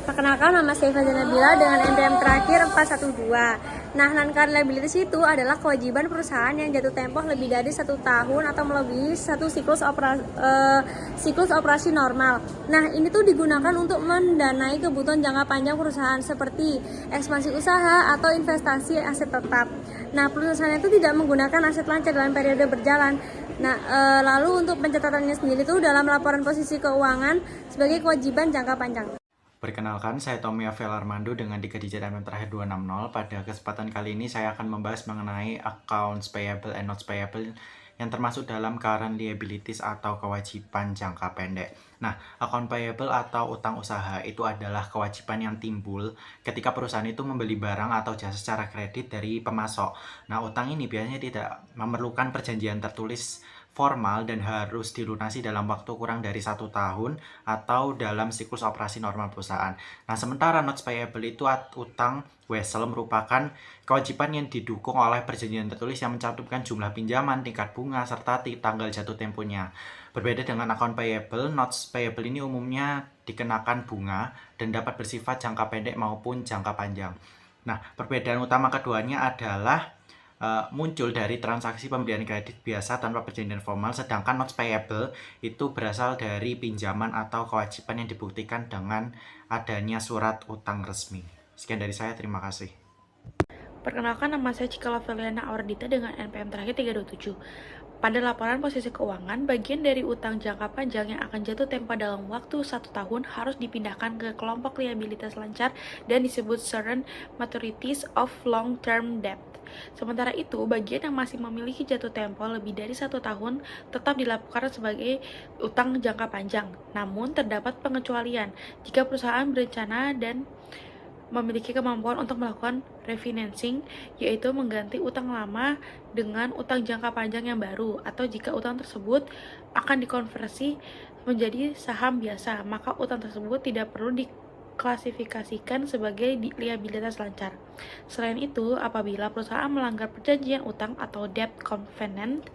Perkenalkan, nama saya Faza Nabila dengan NPM terakhir 412. Nah, non-current liabilities itu adalah kewajiban perusahaan yang jatuh tempo lebih dari 1 tahun atau melebihi satu siklus operasi normal. Nah, ini tuh digunakan untuk mendanai kebutuhan jangka panjang perusahaan seperti ekspansi usaha atau investasi aset tetap. Nah, perusahaan itu tidak menggunakan aset lancar dalam periode berjalan. Nah, lalu untuk pencatatannya sendiri itu dalam laporan posisi keuangan sebagai kewajiban jangka panjang. Perkenalkan, saya Tommy Avel Armando dengan digit MM terakhir 260. Pada kesempatan kali ini saya akan membahas mengenai accounts payable and notes payable yang termasuk dalam current liabilities atau kewajiban jangka pendek. Nah, account payable atau utang usaha itu adalah kewajiban yang timbul ketika perusahaan itu membeli barang atau jasa secara kredit dari pemasok. Nah, utang ini biasanya tidak memerlukan perjanjian tertulis formal dan harus dilunasi dalam waktu kurang dari 1 tahun atau dalam siklus operasi normal perusahaan. Nah, sementara notes payable itu utang wesel merupakan kewajiban yang didukung oleh perjanjian tertulis yang mencantumkan jumlah pinjaman, tingkat bunga, serta tanggal jatuh temponya. Berbeda dengan account payable, notes payable ini umumnya dikenakan bunga dan dapat bersifat jangka pendek maupun jangka panjang. Nah, perbedaan utama keduanya adalah muncul dari transaksi pembelian kredit biasa tanpa perjanjian formal, sedangkan notes payable itu berasal dari pinjaman atau kewajiban yang dibuktikan dengan adanya surat utang resmi. Sekian dari saya, terima kasih. Perkenalkan, nama saya Cika Laveliana Awardita dengan NPM terakhir 327. Pada laporan posisi keuangan, bagian dari utang jangka panjang yang akan jatuh tempo dalam waktu 1 tahun harus dipindahkan ke kelompok liabilitas lancar dan disebut current maturities of long-term debt. Sementara itu, bagian yang masih memiliki jatuh tempo lebih dari 1 tahun tetap dilaporkan sebagai utang jangka panjang. Namun, terdapat pengecualian jika perusahaan berencana dan memiliki kemampuan untuk melakukan refinancing, yaitu mengganti utang lama dengan utang jangka panjang yang baru, atau jika utang tersebut akan dikonversi menjadi saham biasa, maka utang tersebut tidak perlu diklasifikasikan sebagai liabilitas lancar. Selain itu, apabila perusahaan melanggar perjanjian utang atau debt covenant,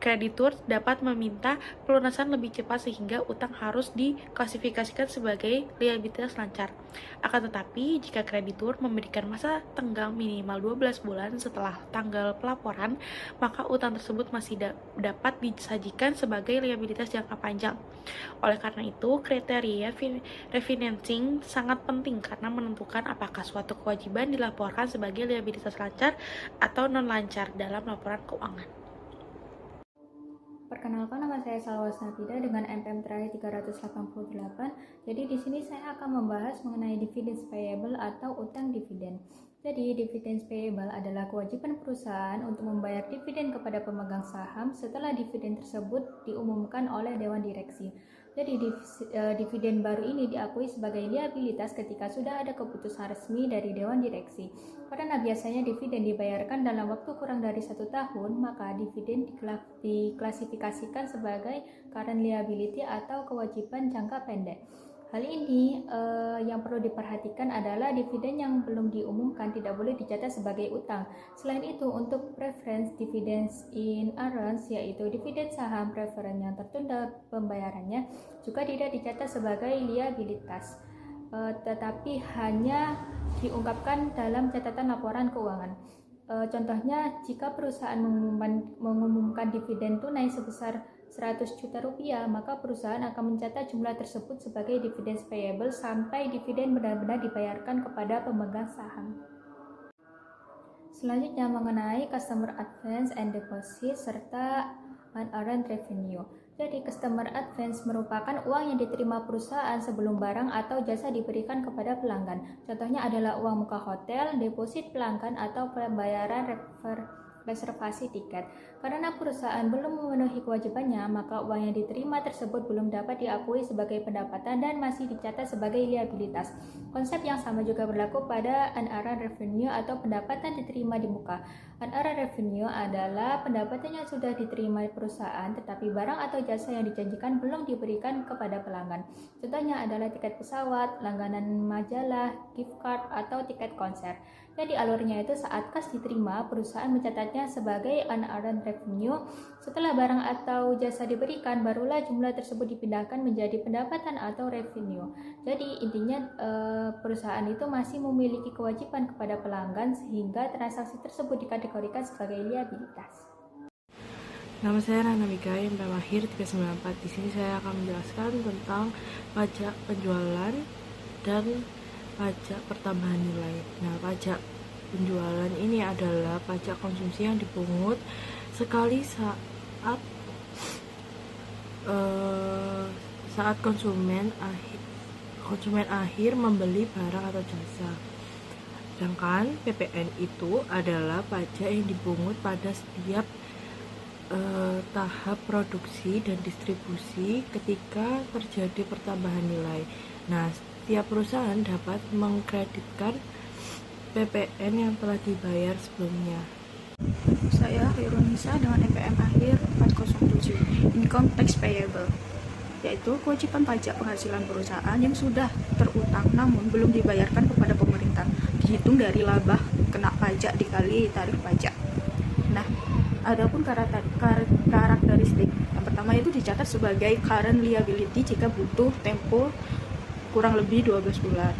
kreditur dapat meminta pelunasan lebih cepat sehingga utang harus diklasifikasikan sebagai liabilitas lancar. Akan tetapi, jika kreditur memberikan masa tenggang minimal 12 bulan setelah tanggal pelaporan, maka utang tersebut masih dapat disajikan sebagai liabilitas jangka panjang. Oleh karena itu, kriteria refinancing sangat penting karena menentukan apakah suatu kewajiban dilaporkan sebagai liabilitas lancar atau non-lancar dalam laporan keuangan. Perkenalkan, nama saya Salwas Nabila dengan NPM terakhir 388. Jadi di sini saya akan membahas mengenai dividends payable atau utang dividen. Jadi dividends payable adalah kewajiban perusahaan untuk membayar dividen kepada pemegang saham setelah dividen tersebut diumumkan oleh dewan direksi. Jadi dividen baru ini diakui sebagai liabilitas ketika sudah ada keputusan resmi dari dewan direksi. Karena biasanya dividen dibayarkan dalam waktu kurang dari 1 tahun, maka dividen diklasifikasikan sebagai current liability atau kewajiban jangka pendek. Hal ini yang perlu diperhatikan adalah dividen yang belum diumumkan tidak boleh dicatat sebagai utang. Selain itu, untuk preference dividends in arrears, yaitu dividen saham preferen yang tertunda pembayarannya, juga tidak dicatat sebagai liabilitas, tetapi hanya diungkapkan dalam catatan laporan keuangan. Contohnya, jika perusahaan mengumumkan dividen tunai sebesar 100 juta rupiah, maka perusahaan akan mencatat jumlah tersebut sebagai dividends payable sampai dividen benar-benar dibayarkan kepada pemegang saham. Selanjutnya mengenai customer advance and deposit serta unearned revenue. Jadi customer advance merupakan uang yang diterima perusahaan sebelum barang atau jasa diberikan kepada pelanggan. Contohnya adalah uang muka hotel, deposit pelanggan, atau pembayaran reservasi tiket. Karena perusahaan belum memenuhi kewajibannya, maka uang yang diterima tersebut belum dapat diakui sebagai pendapatan dan masih dicatat sebagai liabilitas. Konsep yang sama juga berlaku pada unearned revenue atau pendapatan diterima di muka. Unearned revenue adalah pendapatan yang sudah diterima perusahaan tetapi barang atau jasa yang dijanjikan belum diberikan kepada pelanggan. Contohnya adalah tiket pesawat, langganan majalah, gift card, atau tiket konser. Jadi alurnya itu saat kas diterima, perusahaan mencatatnya sebagai unearned revenue. Setelah barang atau jasa diberikan, barulah jumlah tersebut dipindahkan menjadi pendapatan atau revenue. Jadi intinya perusahaan itu masih memiliki kewajiban kepada pelanggan sehingga transaksi tersebut dikategorikan sebagai liabilitas. Nama saya Rana Mika, NPM Akhir 394. Di sini saya akan menjelaskan tentang pajak penjualan dan pajak pertambahan nilai. Nah, pajak penjualan ini adalah pajak konsumsi yang dipungut sekali saat konsumen akhir membeli barang atau jasa. Sedangkan PPN itu adalah pajak yang dipungut pada setiap tahap produksi dan distribusi ketika terjadi pertambahan nilai. Nah, setiap perusahaan dapat mengkreditkan PPN yang telah dibayar sebelumnya. Saya Khairunisa dengan NPM Akhir 407, Income Tax Payable, yaitu kewajiban pajak penghasilan perusahaan yang sudah terutang namun belum dibayarkan kepada pemerintah, dihitung dari laba kena pajak dikali tarif pajak. Nah, adapun karakteristik yang pertama itu dicatat sebagai current liability jika butuh tempo kurang lebih 12 bulan.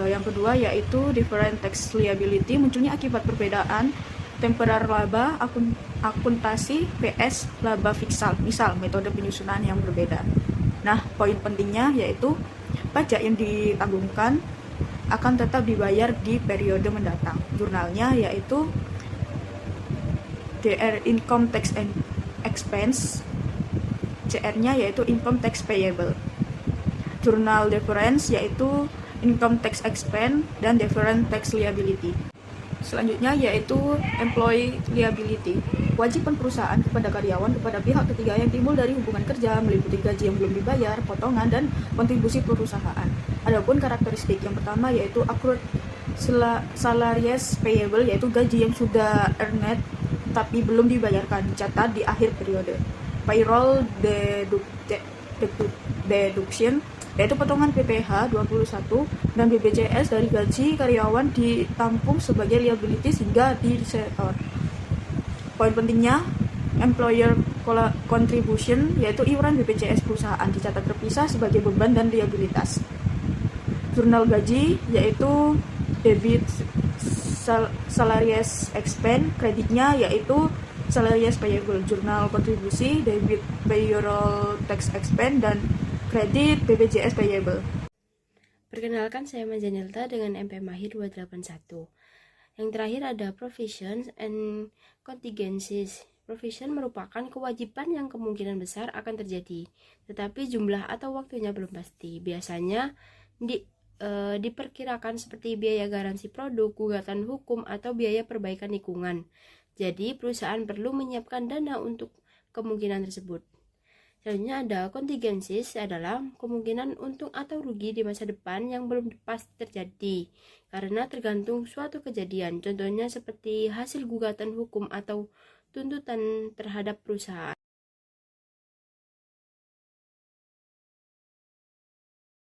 Yang kedua yaitu different tax liability, munculnya akibat perbedaan temporer laba akuntansi PS laba fiskal, misal metode penyusunan yang berbeda. Nah, poin pentingnya yaitu pajak yang ditanggungan akan tetap dibayar di periode mendatang. Jurnalnya yaitu DR Income Tax and Expense, CR-nya yaitu Income Tax Payable. Jurnal Difference yaitu Income Tax Expense dan Different Tax Liability. Selanjutnya yaitu Employee Liability, kewajiban perusahaan kepada karyawan kepada pihak ketiga yang timbul dari hubungan kerja meliputi gaji yang belum dibayar, potongan, dan kontribusi perusahaan. Adapun karakteristik yang pertama yaitu Accrued Salaries Payable, yaitu gaji yang sudah earned tapi belum dibayarkan, dicatat di akhir periode. Payroll Deduction, yaitu potongan PPh 21 dan BPJS dari gaji karyawan ditampung sebagai liability hingga disetor. Poin pentingnya, employer contribution, yaitu iuran BPJS perusahaan, dicatat terpisah sebagai beban dan liabilitas. Jurnal gaji yaitu debit salaries expense, kreditnya yaitu salaries payable. Jurnal kontribusi debit payroll tax expense dan kredit BPJS payable. Perkenalkan, saya Majanilta dengan NPM Akhir 281. Yang terakhir ada provisions and contingencies. Provision merupakan kewajiban yang kemungkinan besar akan terjadi, tetapi jumlah atau waktunya belum pasti. Biasanya diperkirakan seperti biaya garansi produk, gugatan hukum, atau biaya perbaikan lingkungan. Jadi, perusahaan perlu menyiapkan dana untuk kemungkinan tersebut. Selanjutnya ada contingencies, adalah kemungkinan untung atau rugi di masa depan yang belum pasti terjadi karena tergantung suatu kejadian. Contohnya seperti hasil gugatan hukum atau tuntutan terhadap perusahaan.